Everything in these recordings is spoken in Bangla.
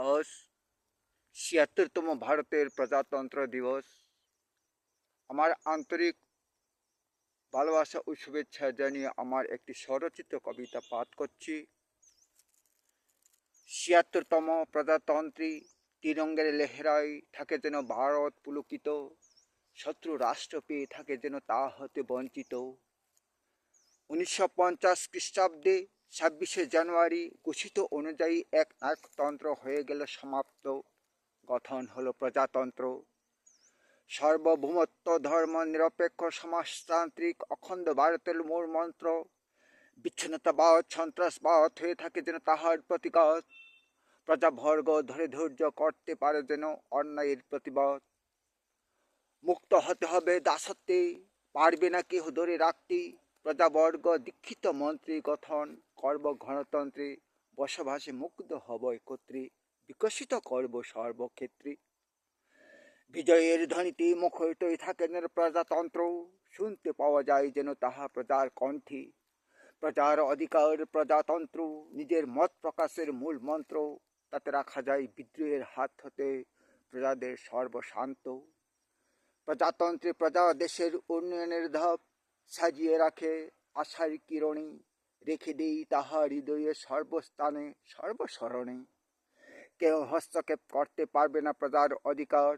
আজ ৭৬তম ভারতের প্রজাতন্ত্র দিবস। আমার আন্তরিক ভালোবাসা ও শুভেচ্ছা জানিয়ে আমার একটি স্বরচিত কবিতা পাঠ করছি। ৭৬তম প্রজাতন্ত্রী তিরঙ্গের লেহরাই থাকে যেন ভারত পুলকিত, শত্রু রাষ্ট্র পেয়ে থাকে যেন তা হতে বঞ্চিত। ১৯৫০ খ্রিস্টাব্দে ২৬শে জানুয়ারি ঘোষিত অনুযায়ী এক নায়কতন্ত্র হয়ে গেল সমাপ্ত। গঠন হলো প্রজাতন্ত্র। সার্বভৌমত্ব, ধর্ম নিরপেক্ষ, সমাজতান্ত্রিক অখণ্ড ভারতের মূল মন্ত্র। বিচ্ছিন্নতাবাদ, সন্ত্রাসবাদ হয়ে থাকে যেন তাহার প্রতিঘাত। প্রজাবর্গ ধরে ধৈর্য করতে পারে যেন অন্যায়ের প্রতিবাদ। মুক্ত হতে হবে দাসত্বে, পারবে না কেহ ধরে রাখতে। প্রজাবর্গ দীক্ষিত মন্ত্রী গঠন করব গণতন্ত্রে। বসবাসে মুগ্ধ হব একত্রে, বিকশিত করব সর্বক্ষেত্রে। বিজয়ের ধ্বনিতে মুখরিতই থাকেন প্রজাতন্ত্র, শুনতে পাওয়া যায় যেন তাহা প্রজার কণ্ঠে। প্রজার অধিকার প্রজাতন্ত্র, নিজের মত প্রকাশের মূল মন্ত্র। তাতে রাখা যায় বিদ্রোহের হাত হতে প্রজাদের সর্বশান্ত। প্রজাতন্ত্রে প্রজা দেশের উন্নয়নের ধাপ সাজিয়ে রাখে আশার কিরণে, রেখে দেই তাহার হৃদয়ে সর্বস্থানে সর্বস্মরণে। কেউ হস্তক্ষেপ করতে পারবে না প্রজার অধিকার,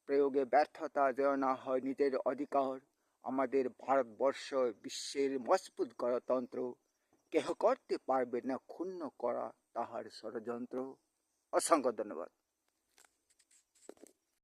প্রয়োগে ব্যর্থতা যেন না হয় নিজের অধিকার। আমাদের ভারতবর্ষ বিশ্বের মজবুত গণতন্ত্র, কেহ করতে পারবে না ক্ষুণ্ণ করা তাহার ষড়যন্ত্র। অসংখ্য ধন্যবাদ।